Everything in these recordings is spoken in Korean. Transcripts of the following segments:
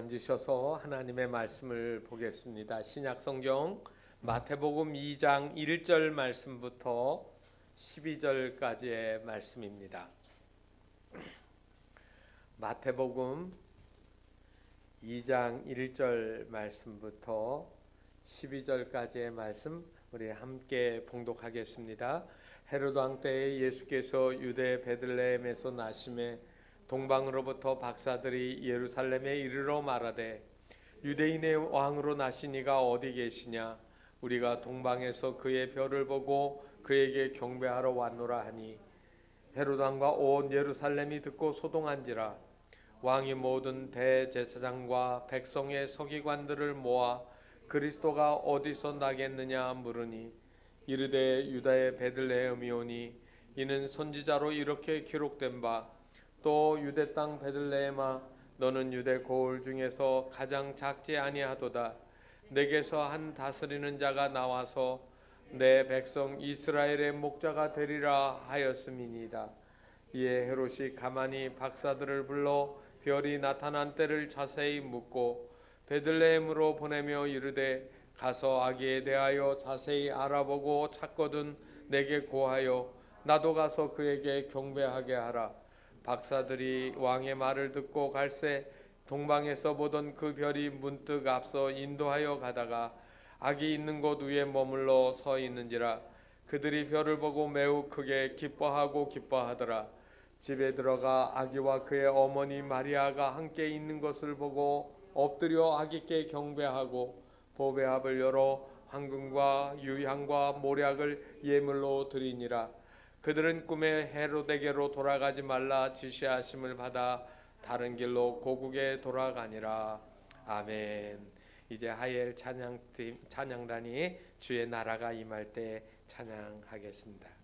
앉으셔서 하나님의 말씀을 보겠습니다. 신약 성경 마태복음 2장 1절 말씀부터 12절까지의 말씀입니다. 마태복음 2장 1절 말씀부터 12절까지의 말씀 우리 함께 봉독하겠습니다. 헤로드 왕 때에 예수께서 유대 베들레헴에서 나심에 동방으로부터 박사들이 예루살렘에 이르러 말하되 유대인의 왕으로 나시니가 어디 계시냐? 우리가 동방에서 그의 별을 보고 그에게 경배하러 왔노라 하니 헤로드 왕과 온 예루살렘이 듣고 소동한지라. 왕이 모든 대제사장과 백성의 서기관들을 모아 그리스도가 어디서 나겠느냐 물으니 이르되 유다의 베들레헴이오니 이는 선지자로 이렇게 기록된 바 또 유대 땅 베들레헴아 너는 유대 고을 중에서 가장 작지 아니하도다. 내게서 한 다스리는 자가 나와서 내 백성 이스라엘의 목자가 되리라 하였음이니이다. 이에 헤롯이 가만히 박사들을 불러 별이 나타난 때를 자세히 묻고 베들레헴으로 보내며 이르되 가서 아기에 대하여 자세히 알아보고 찾거든 내게 고하여 나도 가서 그에게 경배하게 하라. 박사들이 왕의 말을 듣고 갈새 동방에서 보던 그 별이 문득 앞서 인도하여 가다가 아기 있는 곳 위에 머물러 서 있는지라. 그들이 별을 보고 매우 크게 기뻐하더라. 집에 들어가 아기와 그의 어머니 마리아가 함께 있는 것을 보고 엎드려 아기께 경배하고 보배합을 열어 황금과 유향과 모략을 예물로 드리니라. 그들은 꿈에 헤로데게로 돌아가지 말라 지시하심을 받아 다른 길로 고국에 돌아가니라. 아멘. 이제 하엘 찬양단이 주의 나라가 임할 때 찬양하겠습니다.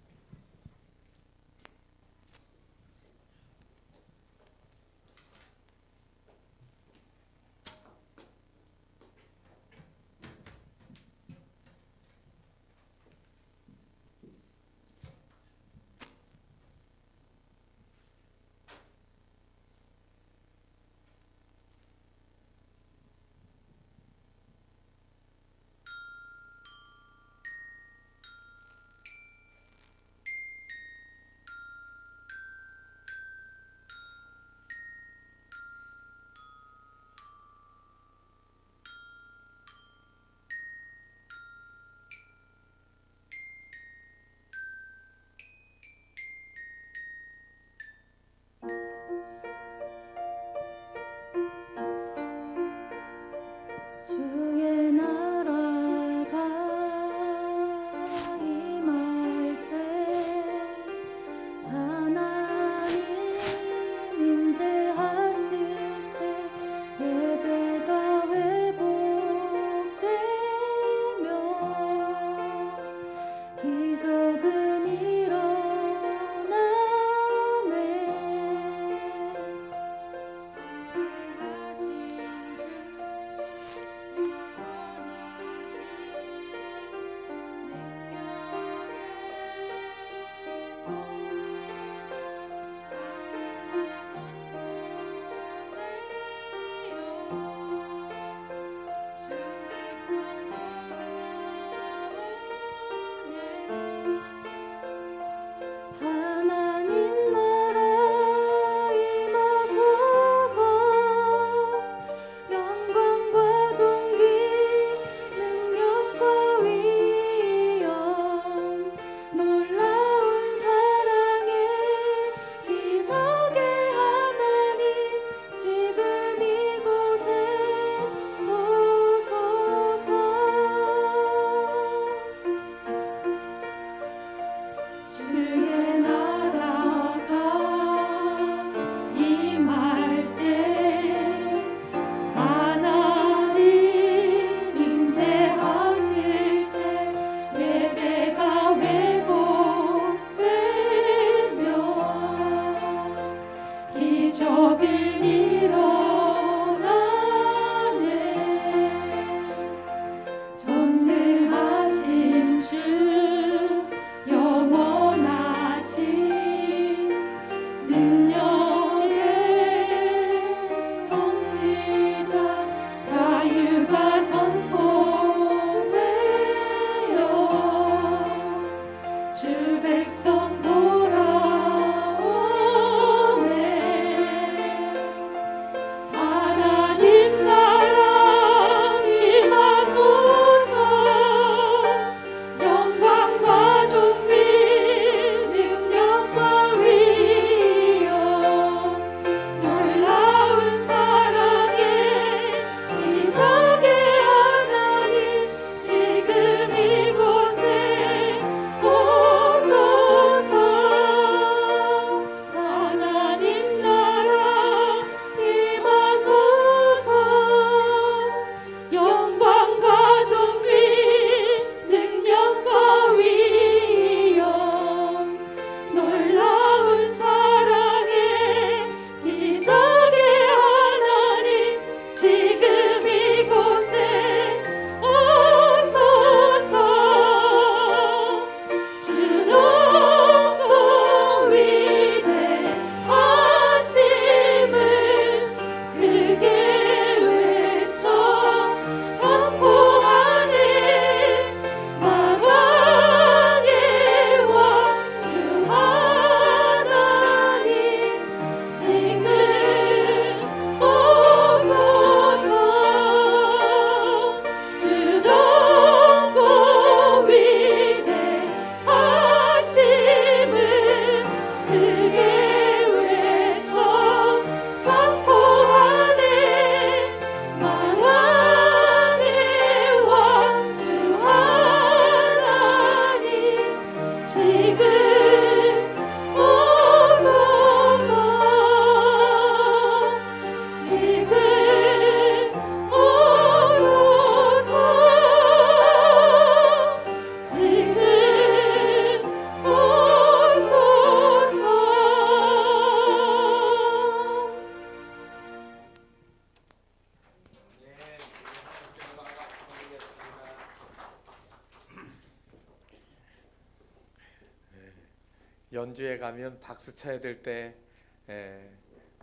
연주회 가면 박수 쳐야 될 때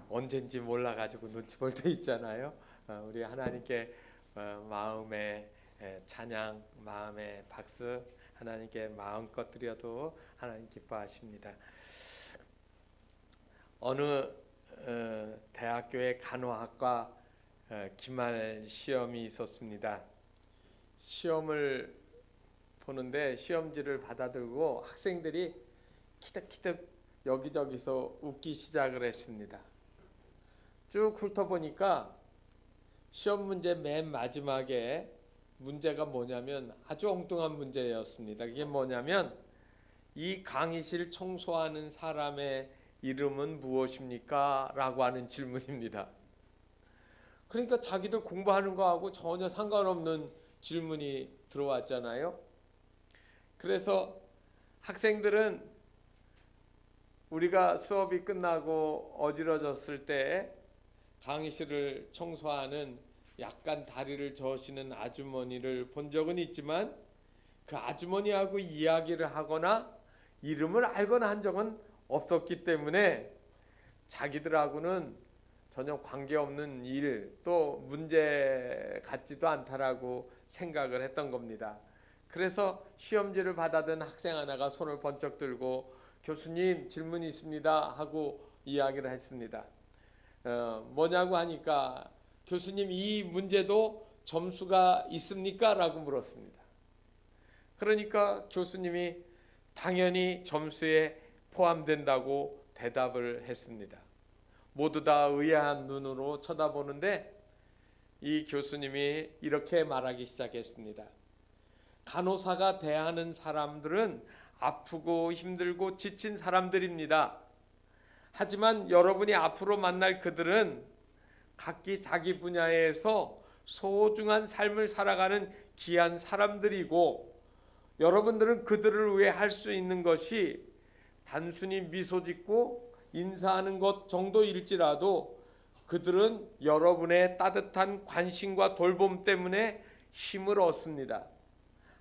언젠지 몰라가지고 눈치 볼 때 있잖아요. 우리 하나님께 마음의 찬양, 마음의 박수 하나님께 마음껏 드려도 하나님 기뻐하십니다. 어느 대학교의 간호학과 기말 시험이 있었습니다. 시험을 보는데 시험지를 받아들고 학생들이 키득키득 여기저기서 웃기 시작을 했습니다. 쭉 훑어보니까 시험 문제 맨 마지막에 문제가 뭐냐면 아주 엉뚱한 문제였습니다. 이게 뭐냐면 이 강의실 청소하는 사람의 이름은 무엇입니까? 라고 하는 질문입니다. 그러니까 자기들 공부하는 거하고 전혀 상관없는 질문이 들어왔잖아요. 그래서 학생들은 우리가 수업이 끝나고 어지러졌을 때 강의실을 청소하는 약간 다리를 저으시는 아주머니를 본 적은 있지만 그 아주머니하고 이야기를 하거나 이름을 알거나 한 적은 없었기 때문에 자기들하고는 전혀 관계없는 일, 또 문제 같지도 않다라고 생각을 했던 겁니다. 그래서 시험지를 받아든 학생 하나가 손을 번쩍 들고 교수님 질문이 있습니다 하고 이야기를 했습니다. 뭐냐고 하니까 교수님 이 문제도 점수가 있습니까? 라고 물었습니다. 그러니까 교수님이 당연히 점수에 포함된다고 대답을 했습니다. 모두 다 의아한 눈으로 쳐다보는데 이 교수님이 이렇게 말하기 시작했습니다. 간호사가 대하는 사람들은 아프고 힘들고 지친 사람들입니다. 하지만 여러분이 앞으로 만날 그들은 각기 자기 분야에서 소중한 삶을 살아가는 귀한 사람들이고 여러분들은 그들을 위해 할 수 있는 것이 단순히 미소 짓고 인사하는 것 정도일지라도 그들은 여러분의 따뜻한 관심과 돌봄 때문에 힘을 얻습니다.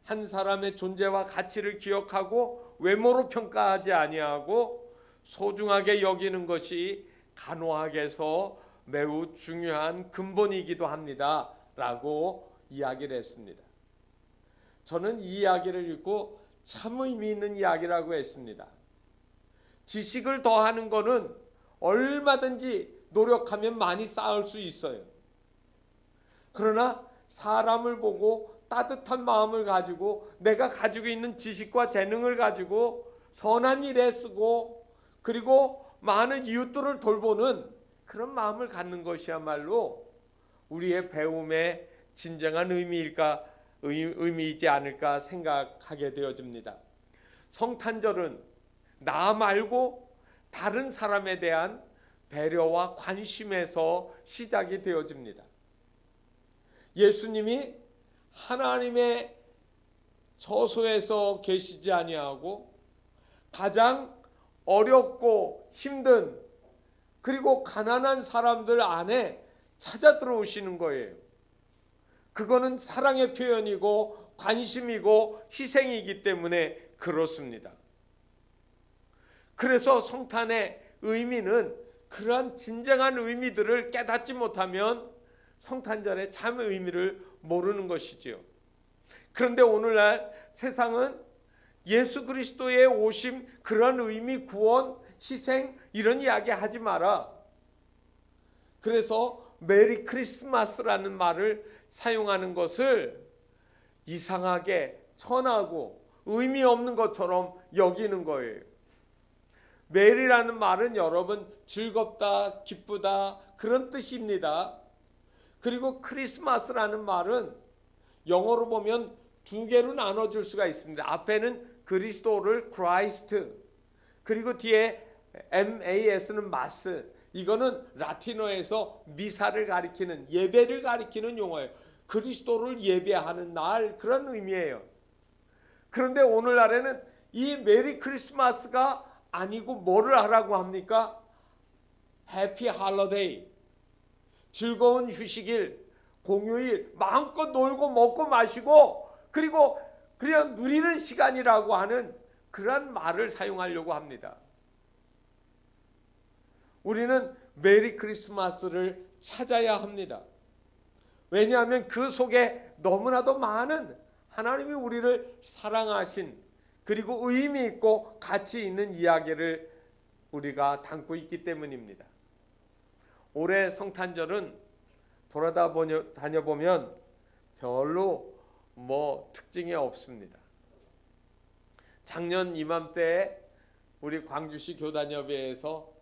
한 사람의 존재와 가치를 기억하고 외모로 평가하지 아니하고 소중하게 여기는 것이 간호학에서 매우 중요한 근본이기도 합니다. 라고 이야기를 했습니다. 저는 이 이야기를 읽고 참 의미 있는 이야기라고 했습니다. 지식을 더하는 것은 얼마든지 노력하면 많이 쌓을 수 있어요. 그러나 사람을 보고 따뜻한 마음을 가지고 내가 가지고 있는 지식과 재능을 가지고 선한 일에 쓰고 그리고 많은 이웃들을 돌보는 그런 마음을 갖는 것이야말로 우리의 배움의 진정한 의미이지 않을까 생각하게 되어집니다. 성탄절은 나 말고 다른 사람에 대한 배려와 관심에서 시작이 되어집니다. 예수님이 하나님의 저소에서 계시지 아니하고 가장 어렵고 힘든 그리고 가난한 사람들 안에 찾아 들어오시는 거예요. 그거는 사랑의 표현이고 관심이고 희생이기 때문에 그렇습니다. 그래서 성탄의 의미는 그러한 진정한 의미들을 깨닫지 못하면 성탄절의 참 의미를 모르는 것이지요. 그런데 오늘날 세상은 예수 그리스도의 오심, 그런 의미, 구원, 희생 이런 이야기 하지 마라. 그래서 메리 크리스마스라는 말을 사용하는 것을 이상하게 천하고 의미 없는 것처럼 여기는 거예요. 메리라는 말은 여러분 즐겁다, 기쁘다 그런 뜻입니다. 그리고 크리스마스라는 말은 영어로 보면 두 개로 나눠줄 수가 있습니다. 앞에는 그리스도를 크라이스트, 그리고 뒤에 MAS는 마스. 이거는 라틴어에서 미사를 가리키는, 예배를 가리키는 용어예요. 그리스도를 예배하는 날, 그런 의미예요. 그런데 오늘날에는 이 메리 크리스마스가 아니고 뭐를 하라고 합니까? 해피 할러데이, 즐거운 휴식일, 공휴일, 마음껏 놀고 먹고 마시고 그리고 그냥 누리는 시간이라고 하는 그런 말을 사용하려고 합니다. 우리는 메리 크리스마스를 찾아야 합니다. 왜냐하면 그 속에 너무나도 많은 하나님이 우리를 사랑하신, 그리고 의미 있고 가치 있는 이야기를 우리가 담고 있기 때문입니다. 올해 성탄절은 다녀보면 별로 특징이 없습니다. 작년 이맘때에 우리 광주시 교단협의회에서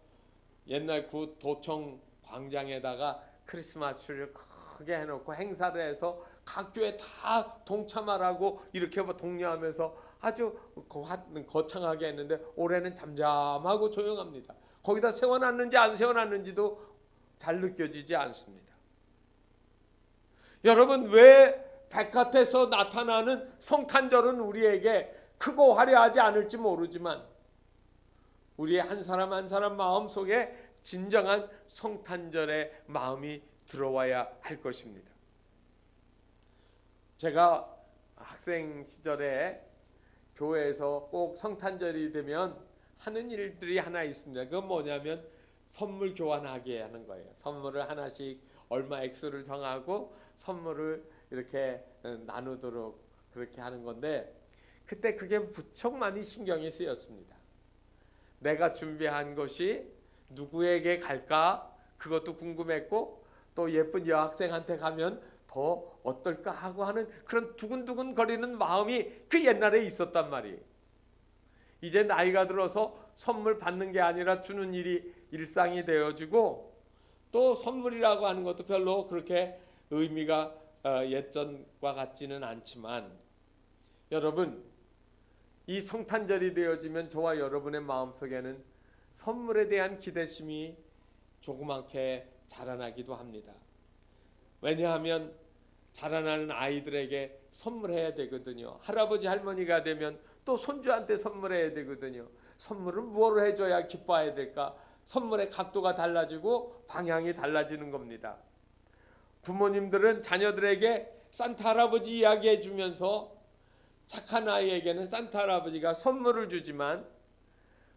옛날 구 도청 광장에다가 크리스마스 트리를 크게 해놓고 행사를 해서 각 교회 다 동참하라고 이렇게 독려하면서 아주 거창하게 했는데, 올해는 잠잠하고 조용합니다. 거기다 세워놨는지 안 세워놨는지도 잘 느껴지지 않습니다. 여러분, 왜 백화태에서 나타나는 성탄절은 우리에게 크고 화려하지 않을지 모르지만 우리의 한 사람 한 사람 마음속에 진정한 성탄절의 마음이 들어와야 할 것입니다. 제가 학생 시절에 교회에서 꼭 성탄절이 되면 하는 일들이 하나 있습니다. 그건 뭐냐면 선물 교환하게 하는 거예요. 선물을 하나씩 얼마 액수를 정하고 선물을 이렇게 나누도록 그렇게 하는 건데, 그때 그게 무척 많이 신경이 쓰였습니다. 내가 준비한 것이 누구에게 갈까? 그것도 궁금했고, 또 예쁜 여학생한테 가면 더 어떨까 하고 하는 그런 두근두근 거리는 마음이 그 옛날에 있었단 말이에요. 이제 나이가 들어서 선물 받는 게 아니라 주는 일이 일상이 되어지고, 또 선물이라고 하는 것도 별로 그렇게 의미가 예전과 같지는 않지만, 여러분, 이 성탄절이 되어지면 저와 여러분의 마음속에는 선물에 대한 기대심이 조그맣게 자라나기도 합니다. 왜냐하면 자라나는 아이들에게 선물해야 되거든요. 할아버지 할머니가 되면 또 손주한테 선물해야 되거든요. 선물을 무엇을 해줘야 기뻐해야 될까? 선물의 각도가 달라지고 방향이 달라지는 겁니다. 부모님들은 자녀들에게 산타 할아버지 이야기해 주면서 착한 아이에게는 산타 할아버지가 선물을 주지만,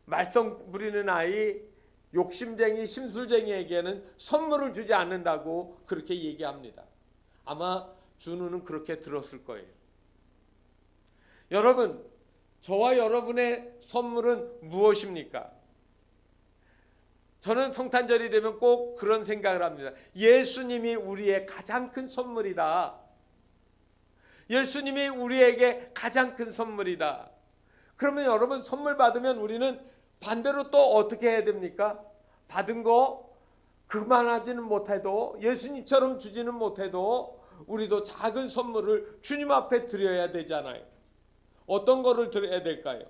말썽 부리는 아이, 욕심쟁이 심술쟁이에게는 선물을 주지 않는다고 그렇게 얘기합니다. 아마 준우는 그렇게 들었을 거예요. 여러분, 저와 여러분의 선물은 무엇입니까? 저는 성탄절이 되면 꼭 그런 생각을 합니다. 예수님이 우리의 가장 큰 선물이다. 예수님이 우리에게 가장 큰 선물이다. 그러면 여러분, 선물 받으면 우리는 반대로 또 어떻게 해야 됩니까? 받은 거 그만하지는 못해도, 예수님처럼 주지는 못해도 우리도 작은 선물을 주님 앞에 드려야 되잖아요. 어떤 거를 드려야 될까요?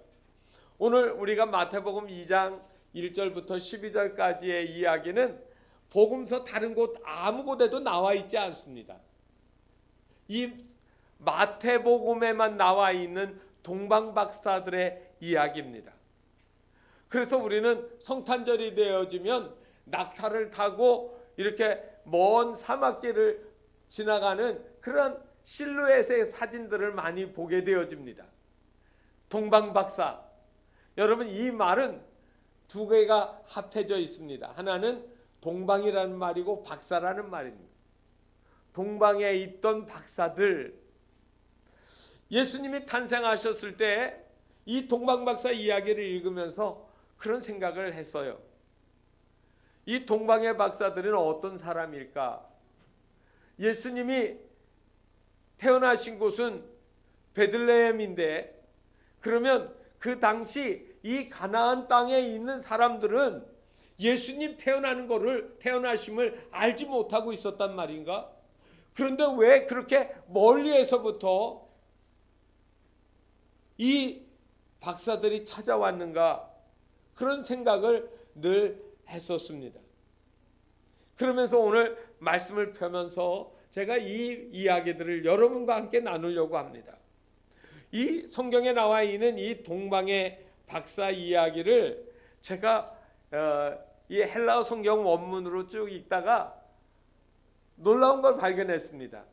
오늘 우리가 마태복음 2장 1절부터 12절까지의 이야기는 복음서 다른 곳 아무 곳에도 나와 있지 않습니다. 이 마태복음에만 나와 있는 동방박사들의 이야기입니다. 그래서 우리는 성탄절이 되어지면 낙타를 타고 이렇게 먼 사막길을 지나가는 그런 실루엣의 사진들을 많이 보게 되어집니다. 동방박사, 여러분, 이 말은 두 개가 합해져 있습니다. 하나는 동방이라는 말이고 박사라는 말입니다. 동방에 있던 박사들, 예수님이 탄생하셨을 때 이 동방박사 이야기를 읽으면서 그런 생각을 했어요. 이 동방의 박사들은 어떤 사람일까? 예수님이 태어나신 곳은 베들레헴인데, 그러면 그 당시 이 가나안 땅에 있는 사람들은 예수님 태어나심을 알지 못하고 있었단 말인가? 그런데 왜 그렇게 멀리에서부터 이 박사들이 찾아왔는가? 그런 생각을 늘 했었습니다. 그러면서 오늘 말씀을 펴면서 제가 이 이야기들을 여러분과 함께 나누려고 합니다. 이 성경에 나와 있는 이 동방의 박사 이야기를 제가 이 헬라어 성경 원문으로 쭉 읽다가 놀라운 걸 발견했습니다.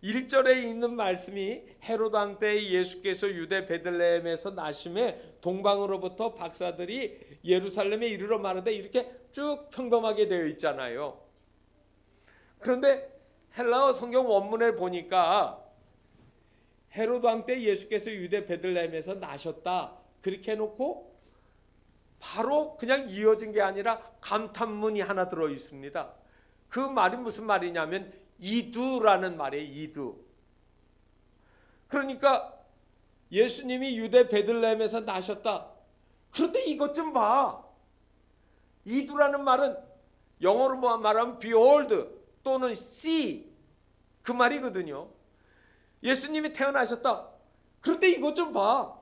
1절에 있는 말씀이 헤로드 왕 때 예수께서 유대 베들레헴에서 나심에 동방으로부터 박사들이 예루살렘에 이르러 마는데 이렇게 쭉 평범하게 되어 있잖아요. 그런데 헬라어 성경 원문에 보니까 헤로드 왕 때 예수께서 유대 베들레헴에서 나셨다 그렇게 해놓고 바로 그냥 이어진 게 아니라 감탄문이 하나 들어 있습니다. 그 말이 무슨 말이냐면 이두라는 말이에요. 이두. 그러니까 예수님이 유대 베들레헴에서 나셨다. 그런데 이것 좀 봐. 이두라는 말은 영어로 말하면 behold 또는 see 그 말이거든요. 예수님이 태어나셨다. 그런데 이것 좀 봐.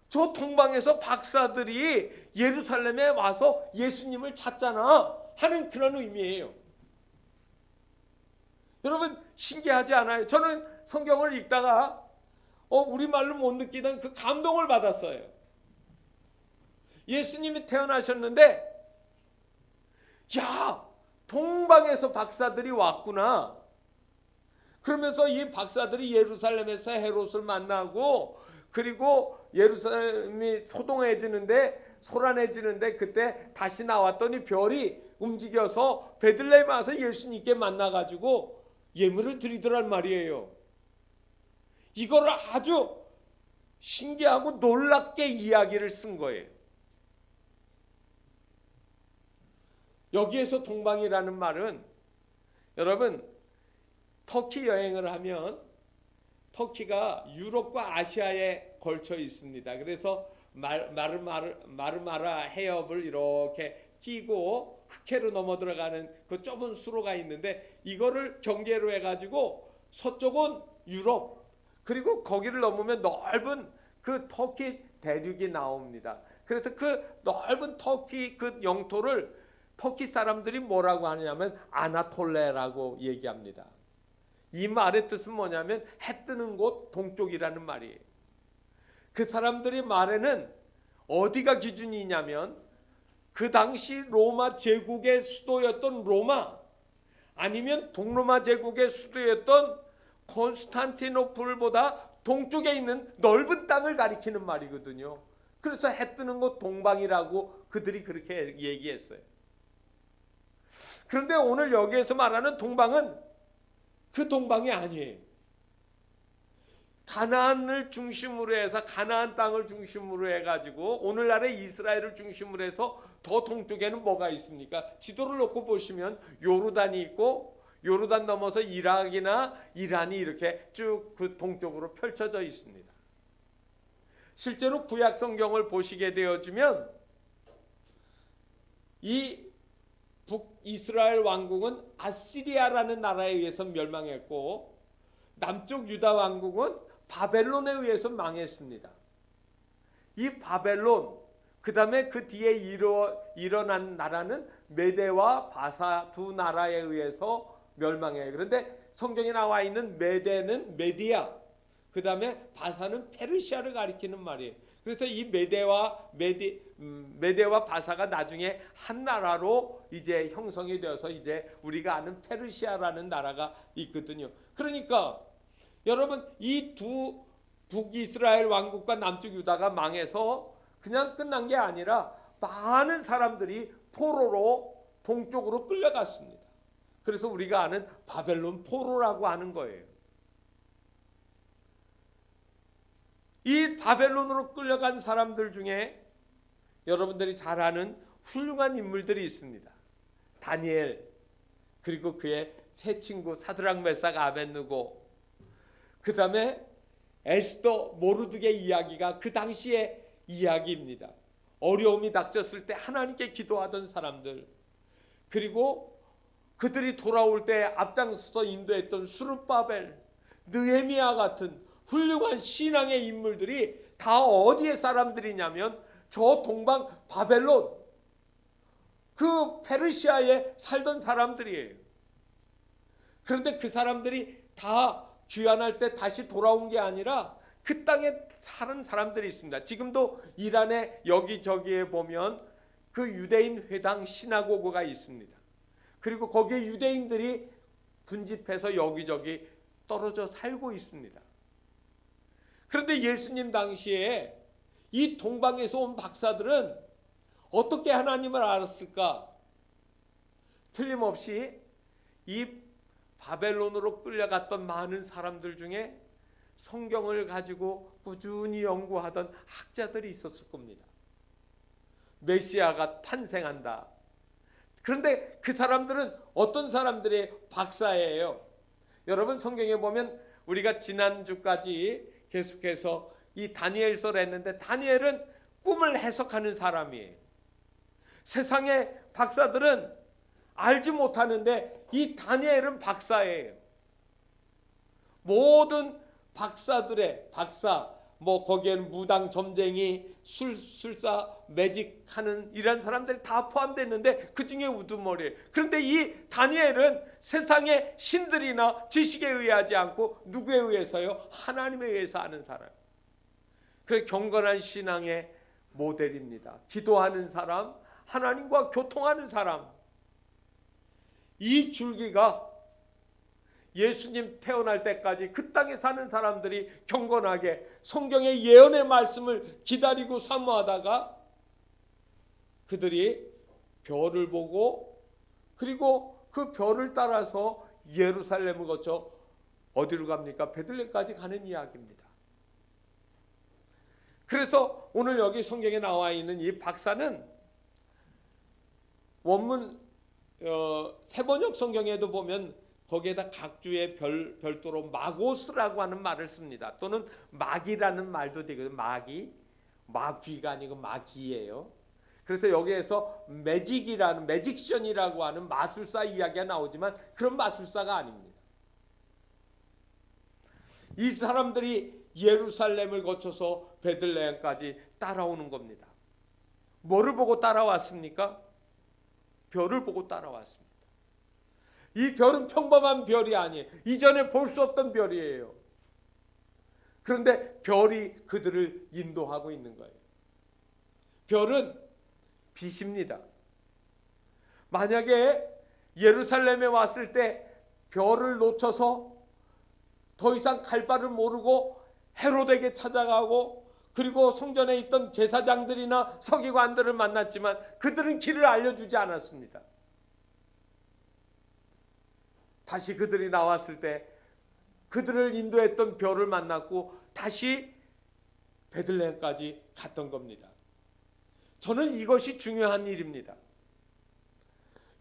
저 동방에서 박사들이 예루살렘에 와서 예수님을 찾잖아 하는 그런 의미예요. 여러분 신기하지 않아요? 저는 성경을 읽다가 우리말로 못 느끼던 그 감동을 받았어요. 예수님이 태어나셨는데 야, 동방에서 박사들이 왔구나. 그러면서 이 박사들이 예루살렘에서 헤롯을 만나고 그리고 예루살렘이 소란해지는데 그때 다시 나왔더니 별이 움직여서 베들레헴에 와서 예수님께 만나가지고 예물을 드리더란 말이에요. 이거를 아주 신기하고 놀랍게 이야기를 쓴 거예요. 여기에서 동방이라는 말은 여러분 터키 여행을 하면 터키가 유럽과 아시아에 걸쳐 있습니다. 그래서 마르마라 해협을 이렇게 끼고 흑해로 넘어 들어가는 그 좁은 수로가 있는데 이거를 경계로 해가지고 서쪽은 유럽 그리고 거기를 넘으면 넓은 그 터키 대륙이 나옵니다. 그래서 그 넓은 터키 그 영토를 터키 사람들이 뭐라고 하냐면 아나톨레라고 얘기합니다. 이 말의 뜻은 뭐냐면 해 뜨는 곳 동쪽이라는 말이에요. 그 사람들이 말에는 어디가 기준이냐면 그 당시 로마 제국의 수도였던 로마 아니면 동로마 제국의 수도였던 콘스탄티노플보다 동쪽에 있는 넓은 땅을 가리키는 말이거든요. 그래서 해 뜨는 곳 동방이라고 그들이 그렇게 얘기했어요. 그런데 오늘 여기에서 말하는 동방은 그 동방이 아니에요. 가나안을 중심으로 해서 가나안 땅을 중심으로 해가지고 오늘날의 이스라엘을 중심으로 해서 더 동쪽에는 뭐가 있습니까? 지도를 놓고 보시면 요르단이 있고 요르단 넘어서 이락이나 이란이 이렇게 쭉 그 동쪽으로 펼쳐져 있습니다. 실제로 구약 성경을 보시게 되어지면 이 북이스라엘 왕국은 아시리아라는 나라에 의해서 멸망했고 남쪽 유다 왕국은 바벨론에 의해서 망했습니다. 이 바벨론 그 다음에 그 뒤에 일어난 나라는 메대와 바사 두 나라에 의해서 멸망해요. 그런데 성경에 나와 있는 메대는 메디아 그 다음에 바사는 페르시아를 가리키는 말이에요. 그래서 이 메대와 바사가 나중에 한 나라로 이제 형성이 되어서 이제 우리가 아는 페르시아라는 나라가 있거든요. 그러니까 여러분 이 두 북이스라엘 왕국과 남쪽 유다가 망해서 그냥 끝난 게 아니라 많은 사람들이 포로로 동쪽으로 끌려갔습니다. 그래서 우리가 아는 바벨론 포로라고 하는 거예요. 이 바벨론으로 끌려간 사람들 중에 여러분들이 잘 아는 훌륭한 인물들이 있습니다. 다니엘 그리고 그의 세 친구 사드락 메삭 아벳느고 그 다음에 에스더 모르드게 이야기가 그 당시의 이야기입니다. 어려움이 닥쳤을 때 하나님께 기도하던 사람들 그리고 그들이 돌아올 때 앞장서서 인도했던 수르바벨 느헤미야 같은 훌륭한 신앙의 인물들이 다 어디의 사람들이냐면 저 동방 바벨론 그 페르시아에 살던 사람들이에요. 그런데 그 사람들이 다 귀환할 때 다시 돌아온 게 아니라 그 땅에 사는 사람들이 있습니다. 지금도 이란의 여기저기에 보면 그 유대인 회당 시나고그가 있습니다. 그리고 거기에 유대인들이 군집해서 여기저기 떨어져 살고 있습니다. 그런데 예수님 당시에 이 동방에서 온 박사들은 어떻게 하나님을 알았을까? 틀림없이 이 바벨론으로 끌려갔던 많은 사람들 중에 성경을 가지고 꾸준히 연구하던 학자들이 있었을 겁니다. 메시아가 탄생한다. 그런데 그 사람들은 어떤 사람들의 박사예요? 여러분 성경에 보면 우리가 지난주까지 계속해서 이 다니엘서를 했는데 다니엘은 꿈을 해석하는 사람이에요. 세상의 박사들은 알지 못하는데 이 다니엘은 박사예요. 모든 박사들의 박사, 거기에는 무당, 점쟁이, 술사, 매직하는 이런 사람들이 다 포함됐는데 그 중에 우두머리예요. 그런데 이 다니엘은 세상의 신들이나 지식에 의하지 않고 누구에 의해서요? 하나님에 의해서 아는 사람. 그 경건한 신앙의 모델입니다. 기도하는 사람, 하나님과 교통하는 사람. 이 줄기가 예수님 태어날 때까지 그 땅에 사는 사람들이 경건하게 성경의 예언의 말씀을 기다리고 사모하다가 그들이 별을 보고 그리고 그 별을 따라서 예루살렘을 거쳐 어디로 갑니까? 베들레헴까지 가는 이야기입니다. 그래서 오늘 여기 성경에 나와 있는 이 박사는 원문 세번역 성경에도 보면 거기에다 각 주에 별도로 마고스라고 하는 말을 씁니다. 또는 마귀라는 말도 되거든요. 마귀가 아니고 마귀예요. 그래서 여기에서 매직션이라고 하는 마술사 이야기가 나오지만 그런 마술사가 아닙니다. 이 사람들이 예루살렘을 거쳐서 베들레헴까지 따라오는 겁니다. 뭐를 보고 따라왔습니까? 별을 보고 따라왔습니다. 이 별은 평범한 별이 아니에요. 이전에 볼 수 없던 별이에요. 그런데 별이 그들을 인도하고 있는 거예요. 별은 빛입니다. 만약에 예루살렘에 왔을 때 별을 놓쳐서 더 이상 갈 바를 모르고 헤롯에게 찾아가고 그리고 성전에 있던 제사장들이나 서기관들을 만났지만 그들은 길을 알려주지 않았습니다. 다시 그들이 나왔을 때 그들을 인도했던 별을 만났고 다시 베들레헴까지 갔던 겁니다. 저는 이것이 중요한 일입니다.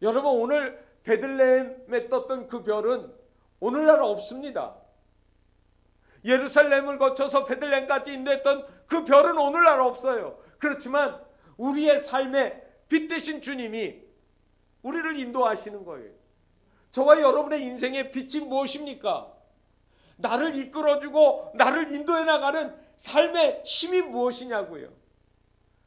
여러분 오늘 베들레헴에 떴던 그 별은 오늘날 없습니다. 예루살렘을 거쳐서 베들레헴까지 인도했던 그 별은 오늘날 없어요. 그렇지만 우리의 삶에 빛 되신 주님이 우리를 인도하시는 거예요. 저와 여러분의 인생의 빛이 무엇입니까? 나를 이끌어주고 나를 인도해 나가는 삶의 힘이 무엇이냐고요.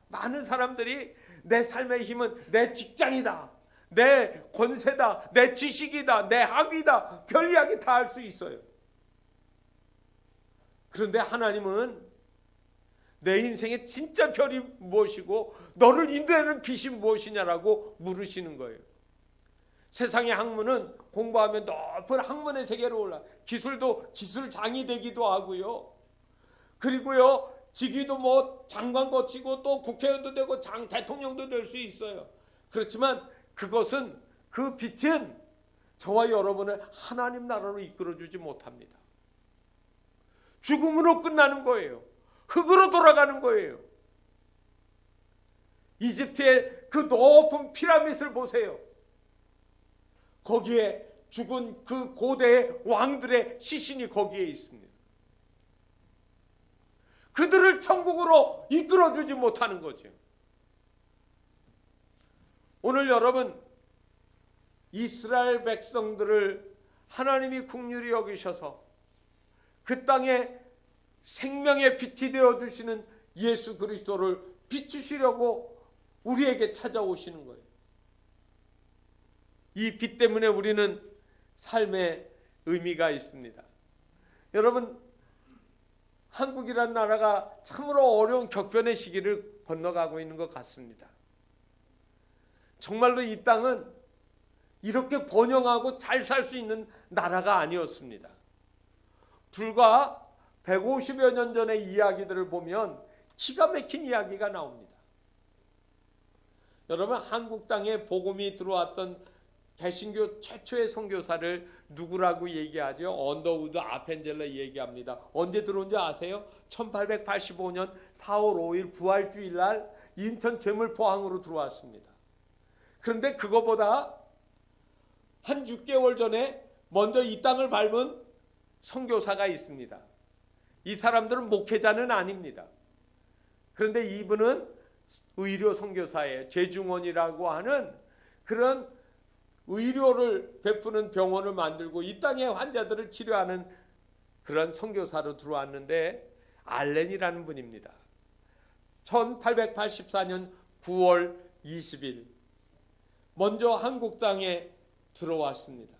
많은 사람들이 내 삶의 힘은 내 직장이다, 내 권세다, 내 지식이다, 내 학위다, 별 이야기 다 할 수 있어요. 그런데 하나님은 내 인생의 진짜 별이 무엇이고 너를 인도하는 빛이 무엇이냐라고 물으시는 거예요. 세상의 학문은 공부하면 높은 학문의 세계로 올라 기술도 기술장이 되기도 하고요. 그리고요 직위도 장관 거치고 또 국회의원도 되고 대통령도 될 수 있어요. 그렇지만 그것은 그 빛은 저와 여러분을 하나님 나라로 이끌어주지 못합니다. 죽음으로 끝나는 거예요. 흙으로 돌아가는 거예요. 이집트의 그 높은 피라밋을 보세요. 거기에 죽은 그 고대의 왕들의 시신이 거기에 있습니다. 그들을 천국으로 이끌어주지 못하는 거죠. 오늘 여러분 이스라엘 백성들을 하나님이 긍휼히 여기셔서 그 땅에 생명의 빛이 되어주시는 예수 그리스도를 비추시려고 우리에게 찾아오시는 거예요. 이 빛 때문에 우리는 삶의 의미가 있습니다. 여러분 한국이란 나라가 참으로 어려운 격변의 시기를 건너가고 있는 것 같습니다. 정말로 이 땅은 이렇게 번영하고 잘 살 수 있는 나라가 아니었습니다. 불과 150여 년 전의 이야기들을 보면 기가 막힌 이야기가 나옵니다. 여러분, 한국 땅에 복음이 들어왔던 개신교 최초의 선교사를 누구라고 얘기하죠? 언더우드 아펜젤러 얘기합니다. 언제 들어온 줄 아세요? 1885년 4월 5일 부활주일날 인천 제물포항으로 들어왔습니다. 그런데 그거보다 한 6개월 전에 먼저 이 땅을 밟은 선교사가 있습니다. 이 사람들은 목회자는 아닙니다. 그런데 이분은 의료 선교사예요. 죄중원이라고 하는 그런 의료를 베푸는 병원을 만들고 이 땅의 환자들을 치료하는 그런 선교사로 들어왔는데 알렌이라는 분입니다. 1884년 9월 20일 먼저 한국 땅에 들어왔습니다.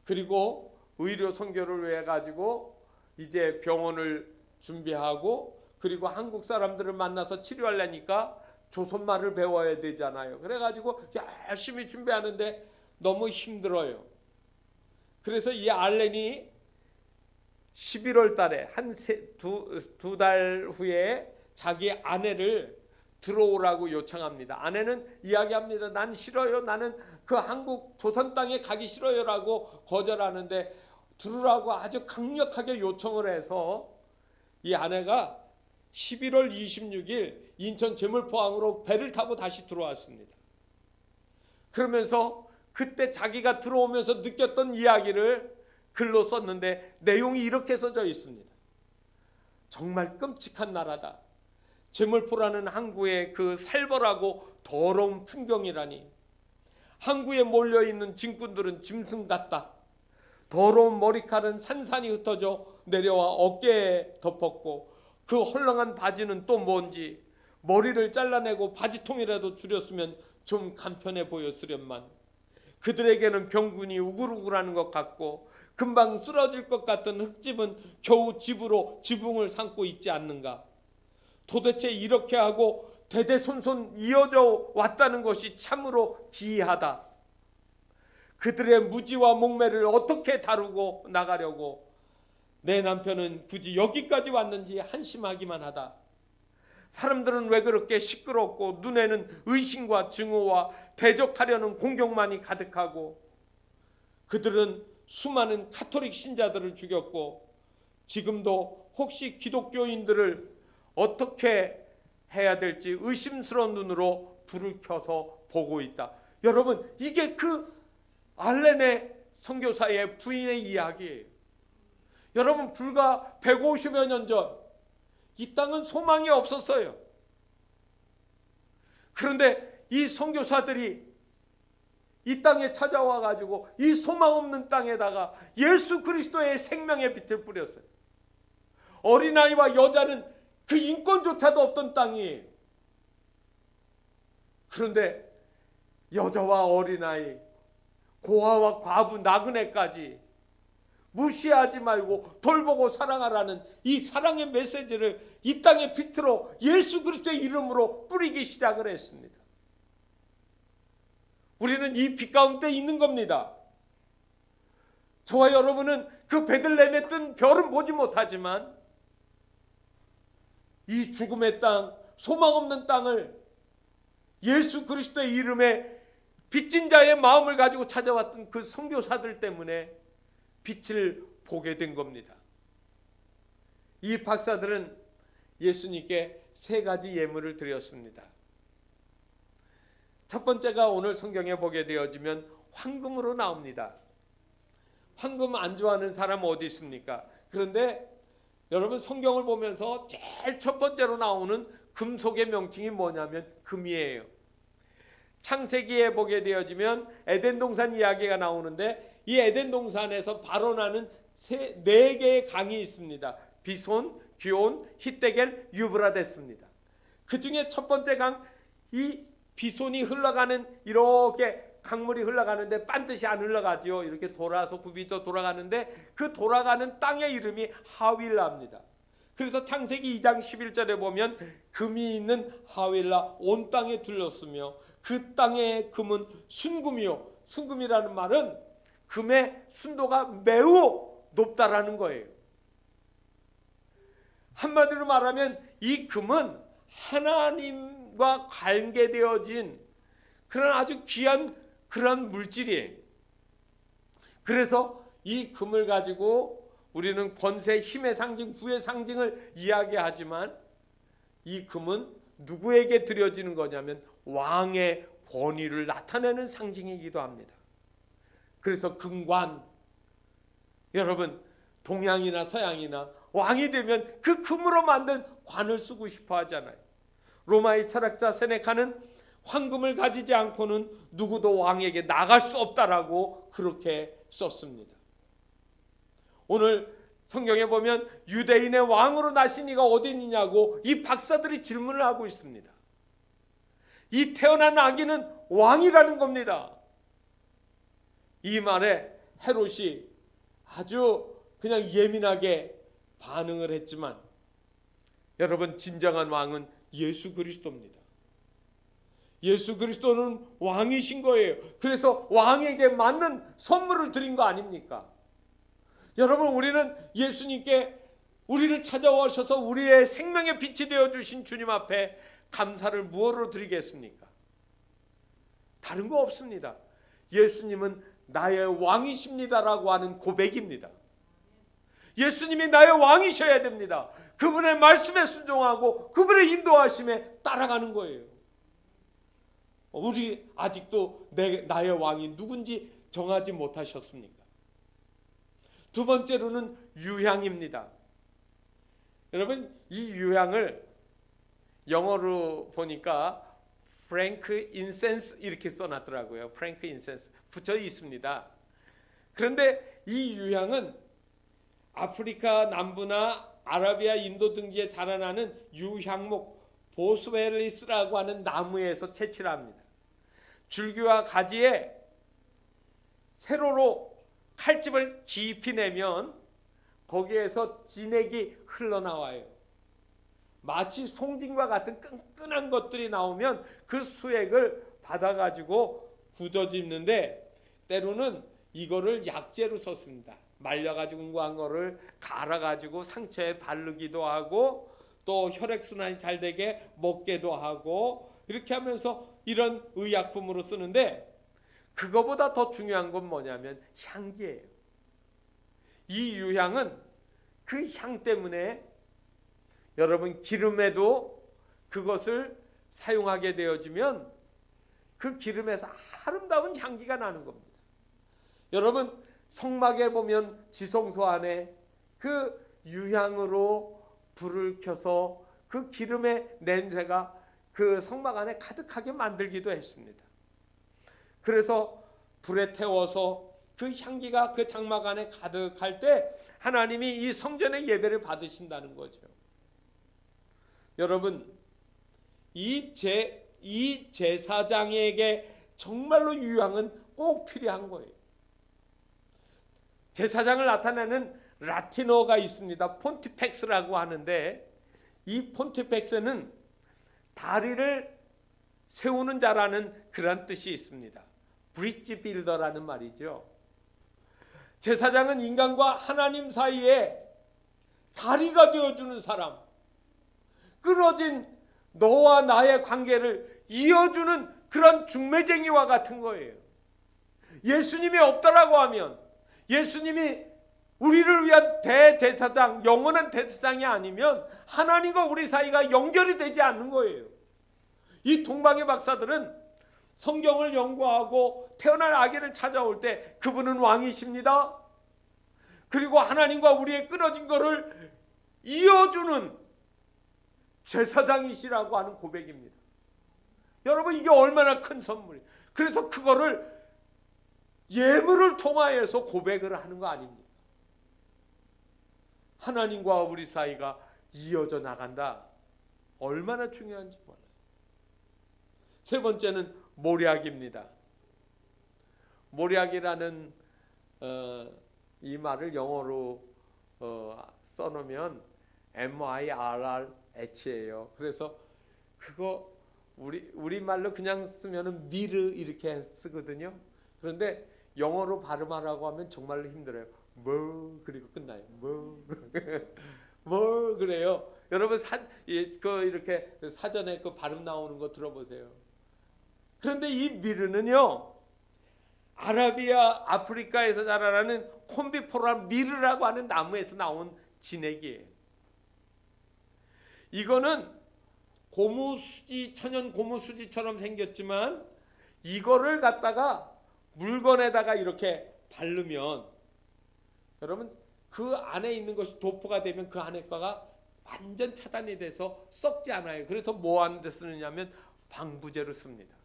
그리고 의료 선교를 위해 가지고 이제 병원을 준비하고 그리고 한국 사람들을 만나서 치료하려니까 조선말을 배워야 되잖아요. 그래가지고 열심히 준비하는데 너무 힘들어요. 그래서 이 알렌이 11월 달에 두 달 후에 자기 아내를 들어오라고 요청합니다. 아내는 이야기합니다. 난 싫어요. 나는 그 한국 조선 땅에 가기 싫어요라고 거절하는데 들으라고 아주 강력하게 요청을 해서 이 아내가 11월 26일 인천 제물포항으로 배를 타고 다시 들어왔습니다. 그러면서 그때 자기가 들어오면서 느꼈던 이야기를 글로 썼는데 내용이 이렇게 써져 있습니다. 정말 끔찍한 나라다. 제물포라는 항구의 그 살벌하고 더러운 풍경이라니. 항구에 몰려있는 짐꾼들은 짐승 같다. 더러운 머리칼은 산산이 흩어져 내려와 어깨에 덮었고 그 헐렁한 바지는 또 뭔지 머리를 잘라내고 바지통이라도 줄였으면 좀 간편해 보였으련만 그들에게는 병군이 우글우글하는 것 같고 금방 쓰러질 것 같은 흙집은 겨우 집으로 지붕을 삼고 있지 않는가. 도대체 이렇게 하고 대대손손 이어져 왔다는 것이 참으로 기이하다. 그들의 무지와 목매를 어떻게 다루고 나가려고 내 남편은 굳이 여기까지 왔는지 한심하기만 하다. 사람들은 왜 그렇게 시끄럽고 눈에는 의심과 증오와 대적하려는 공격만이 가득하고 그들은 수많은 가톨릭 신자들을 죽였고 지금도 혹시 기독교인들을 어떻게 해야 될지 의심스러운 눈으로 불을 켜서 보고 있다. 여러분, 이게 그 알렌의 선교사의 부인의 이야기예요. 여러분, 불과 150여 년 전 이 땅은 소망이 없었어요. 그런데 이 선교사들이 이 땅에 찾아와 가지고 이 소망 없는 땅에다가 예수 그리스도의 생명의 빛을 뿌렸어요. 어린아이와 여자는 그 인권조차도 없던 땅이에요. 그런데 여자와 어린아이, 고아와 과부, 나그네까지 무시하지 말고 돌보고 사랑하라는 이 사랑의 메시지를 이 땅의 빛으로 예수 그리스도의 이름으로 뿌리기 시작을 했습니다. 우리는 이 빛 가운데 있는 겁니다. 저와 여러분은 그 베들레헴에 뜬 별은 보지 못하지만 이 죽음의 땅, 소망 없는 땅을 예수 그리스도의 이름에 빚진 자의 마음을 가지고 찾아왔던 그 선교사들 때문에 빛을 보게 된 겁니다. 이 박사들은 예수님께 세 가지 예물을 드렸습니다. 첫 번째가 오늘 성경에 보게 되어지면 황금으로 나옵니다. 황금 안 좋아하는 사람 어디 있습니까? 그런데 여러분, 성경을 보면서 제일 첫 번째로 나오는 금속의 명칭이 뭐냐면 금이에요. 창세기에 보게 되어지면 에덴 동산 이야기가 나오는데 이 에덴 동산에서 발원하는 네 개의 강이 있습니다. 비손, 기온, 히데겔, 유브라데스입니다. 그 중에 첫 번째 강, 이 비손이 흘러가는 이렇게 강물이 흘러가는데 반드시 안 흘러가지요. 이렇게 돌아서 굽이져 돌아가는데 그 돌아가는 땅의 이름이 하윌라입니다. 그래서 창세기 2장 11절에 보면 금이 있는 하윌라 온 땅에 둘렀으며 그 땅의 금은 순금이요. 순금이라는 말은 금의 순도가 매우 높다라는 거예요. 한마디로 말하면 이 금은 하나님과 관계되어진 그런 아주 귀한 그런 물질이에요. 그래서 이 금을 가지고 우리는 권세, 힘의 상징, 부의 상징을 이야기하지만 이 금은 누구에게 드려지는 거냐면 왕의 권위를 나타내는 상징이기도 합니다. 그래서 금관, 여러분 동양이나 서양이나 왕이 되면 그 금으로 만든 관을 쓰고 싶어 하잖아요. 로마의 철학자 세네카는 황금을 가지지 않고는 누구도 왕에게 나갈 수 없다라고 그렇게 썼습니다. 오늘 성경에 보면 유대인의 왕으로 나신 이가 어디 있느냐고 이 박사들이 질문을 하고 있습니다. 이 태어난 아기는 왕이라는 겁니다. 이 말에 헤롯이 아주 그냥 예민하게 반응을 했지만 여러분 진정한 왕은 예수 그리스도입니다. 예수 그리스도는 왕이신 거예요. 그래서 왕에게 맞는 선물을 드린 거 아닙니까? 여러분 우리는 예수님께 우리를 찾아오셔서 우리의 생명의 빛이 되어주신 주님 앞에 감사를 무엇으로 드리겠습니까? 다른 거 없습니다. 예수님은 나의 왕이십니다라고 하는 고백입니다. 예수님이 나의 왕이셔야 됩니다. 그분의 말씀에 순종하고 그분의 인도하심에 따라가는 거예요. 우리 아직도 나의 왕이 누군지 정하지 못하셨습니까? 두 번째로는 유향입니다. 여러분 이 유향을 영어로 보니까 프랭크 인센스 이렇게 써놨더라고요. 프랭크 인센스 붙여 있습니다. 그런데 이 유향은 아프리카 남부나 아라비아 인도 등지에 자라나는 유향목 보스웰리스라고 하는 나무에서 채취를 합니다. 줄기와 가지에 세로로 칼집을 깊이 내면 거기에서 진액이 흘러나와요. 마치 송진과 같은 끈끈한 것들이 나오면 그 수액을 받아가지고 굳어집는데 때로는 이거를 약재로 썼습니다. 말려가지고 응고한 거를 갈아가지고 상처에 바르기도 하고 또 혈액순환이 잘 되게 먹게도 하고 이렇게 하면서 이런 의약품으로 쓰는데 그거보다 더 중요한 건 뭐냐면 향기예요. 이 유향은 그 향 때문에 여러분 기름에도 그것을 사용하게 되어지면 그 기름에서 아름다운 향기가 나는 겁니다. 여러분 성막에 보면 지성소 안에 그 유향으로 불을 켜서 그 기름의 냄새가 그 성막 안에 가득하게 만들기도 했습니다. 그래서 불에 태워서 그 향기가 그 장막 안에 가득할 때 하나님이 이 성전의 예배를 받으신다는 거죠. 여러분 이 제사장에게 정말로 유향은 꼭 필요한 거예요. 제사장을 나타내는 라틴어가 있습니다. 폰티펙스라고 하는데 이 폰티펙스는 다리를 세우는 자라는 그런 뜻이 있습니다. 브릿지 빌더라는 말이죠. 제사장은 인간과 하나님 사이에 다리가 되어주는 사람, 끊어진 너와 나의 관계를 이어주는 그런 중매쟁이와 같은 거예요. 예수님이 없다라고 하면 예수님이 우리를 위한 대제사장, 영원한 대제사장이 아니면 하나님과 우리 사이가 연결이 되지 않는 거예요. 이 동방의 박사들은 성경을 연구하고 태어날 아기를 찾아올 때 그분은 왕이십니다. 그리고 하나님과 우리의 끊어진 것을 이어주는 제사장이시라고 하는 고백입니다. 여러분 이게 얼마나 큰 선물이에요. 그래서 그거를 예물을 통하여서 고백을 하는 거 아닙니까? 하나님과 우리 사이가 이어져 나간다. 얼마나 중요한지 몰라요. 세 번째는 모략입니다. 모략이라는 이 말을 영어로 써놓으면 MIRRH예요. 그래서 그거 우리말로 그냥 쓰면은 미르 이렇게 쓰거든요. 그런데 영어로 발음하라고 하면 정말로 힘들어요. 뭐 그리고 끝나요. 뭐 뭘 그래요? 여러분 이렇게 사전에 그 발음 나오는 거 들어보세요. 그런데 이 미르는요, 아프리카에서 자라나는 콤비포라 미르라고 하는 나무에서 나온 진액이에요. 이거는 고무수지, 천연 고무수지처럼 생겼지만 이거를 갖다가 물건에다가 이렇게 바르면 여러분 그 안에 있는 것이 도포가 되면 그 안에 거가 완전 차단이 돼서 썩지 않아요. 그래서 뭐 하는 데 쓰느냐면 방부제로 씁니다.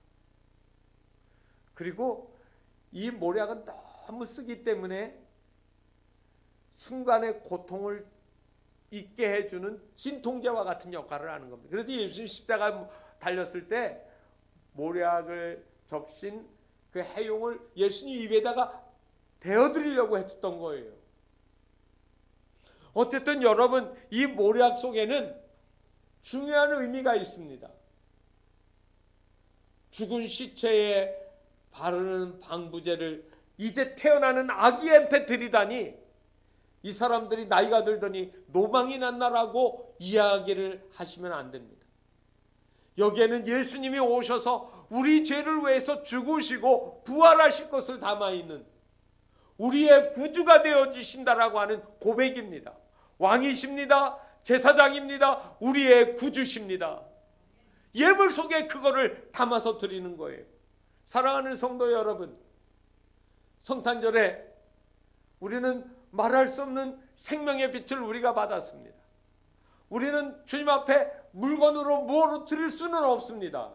그리고 이 모략은 너무 쓰기 때문에 순간의 고통을 잊게 해주는 진통제와 같은 역할을 하는 겁니다. 그래서 예수님 십자가 달렸을 때 모략을 적신 그 해용을 예수님 입에다가 대어드리려고 했던 거예요. 어쨌든 여러분, 이 모략 속에는 중요한 의미가 있습니다. 죽은 시체에 바르는 방부제를 이제 태어나는 아기한테 드리다니 이 사람들이 나이가 들더니 노망이 났나라고 이야기를 하시면 안 됩니다. 여기에는 예수님이 오셔서 우리 죄를 위해서 죽으시고 부활하실 것을 담아있는 우리의 구주가 되어주신다라고 하는 고백입니다. 왕이십니다. 제사장입니다. 우리의 구주십니다. 예물 속에 그거를 담아서 드리는 거예요. 사랑하는 성도 여러분, 성탄절에 우리는 말할 수 없는 생명의 빛을 우리가 받았습니다. 우리는 주님 앞에 물건으로 무엇으로 드릴 수는 없습니다.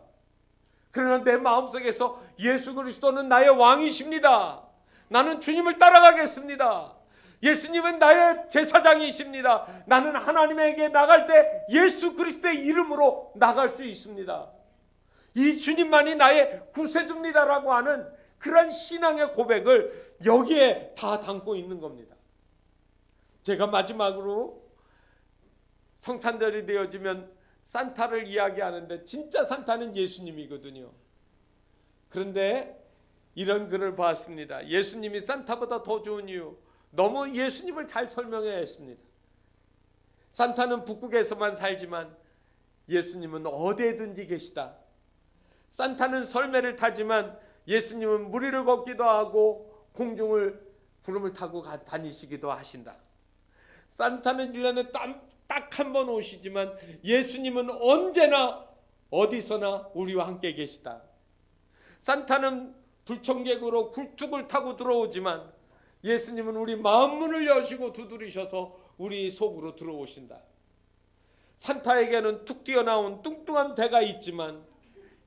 그러나 내 마음속에서 예수 그리스도는 나의 왕이십니다. 나는 주님을 따라가겠습니다. 예수님은 나의 제사장이십니다. 나는 하나님에게 나갈 때 예수 그리스도의 이름으로 나갈 수 있습니다. 이 주님만이 나의 구세주입니다라고 하는 그런 신앙의 고백을 여기에 다 담고 있는 겁니다. 제가 마지막으로 성탄절이 되어지면 산타를 이야기하는데 진짜 산타는 예수님이거든요. 그런데 이런 글을 봤습니다. 예수님이 산타보다 더 좋은 이유, 너무 예수님을 잘 설명해야 했습니다. 산타는 북극에서만 살지만 예수님은 어디에든지 계시다. 산타는 설매를 타지만 예수님은 물 위를 걷기도 하고 공중을 구름을 타고 다니시기도 하신다. 산타는 1년에 딱 한 번 오시지만 예수님은 언제나 어디서나 우리와 함께 계시다. 산타는 불청객으로 굴뚝을 타고 들어오지만 예수님은 우리 마음 문을 여시고 두드리셔서 우리 속으로 들어오신다. 산타에게는 툭 튀어나온 뚱뚱한 배가 있지만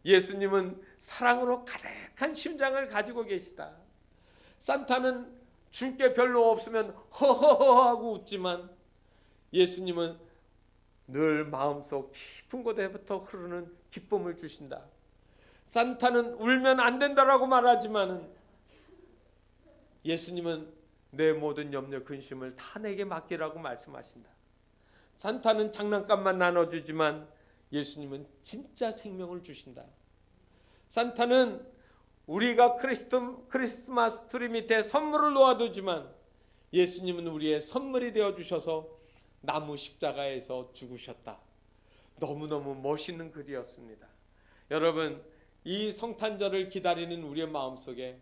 예수님은 사랑으로 가득한 심장을 가지고 계시다. 산타는 줄 게 별로 없으면 허허허 하고 웃지만 예수님은 늘 마음속 깊은 곳에부터 흐르는 기쁨을 주신다. 산타는 울면 안 된다라고 말하지만 예수님은 내 모든 염려 근심을 다 내게 맡기라고 말씀하신다. 산타는 장난감만 나눠주지만 예수님은 진짜 생명을 주신다. 산타는 우리가 크리스마스 트리 밑에 선물을 놓아두지만 예수님은 우리의 선물이 되어주셔서 나무 십자가에서 죽으셨다. 너무너무 멋있는 글이었습니다. 여러분, 이 성탄절을 기다리는 우리의 마음속에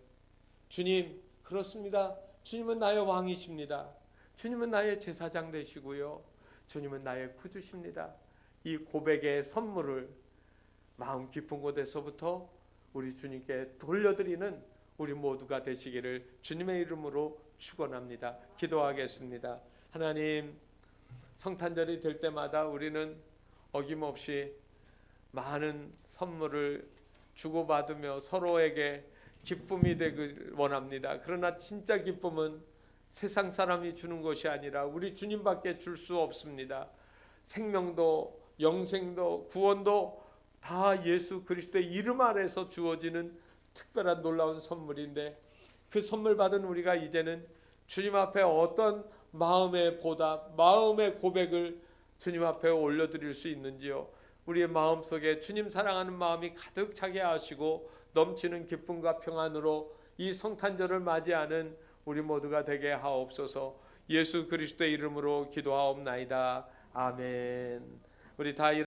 주님, 그렇습니다. 주님은 나의 왕이십니다. 주님은 나의 제사장 되시고요. 주님은 나의 구주십니다. 이 고백의 선물을 마음 깊은 곳에서부터 우리 주님께 돌려드리는 우리 모두가 되시기를 주님의 이름으로 축원합니다. 기도하겠습니다. 하나님, 성탄절이 될 때마다 우리는 어김없이 많은 선물을 주고받으며 서로에게 기쁨이 되길 원합니다. 그러나 진짜 기쁨은 세상 사람이 주는 것이 아니라 우리 주님밖에 줄 수 없습니다. 생명도 영생도 구원도 다 예수 그리스도의 이름 아래서 주어지는 특별한 놀라운 선물인데 그 선물 받은 우리가 이제는 주님 앞에 어떤 마음의 보답, 마음의 고백을 주님 앞에 올려드릴 수 있는지요. 우리의 마음속에 주님 사랑하는 마음이 가득 차게 하시고 넘치는 기쁨과 평안으로 이 성탄절을 맞이하는 우리 모두가 되게 하옵소서. 예수 그리스도의 이름으로 기도하옵나이다. 아멘. 우리 다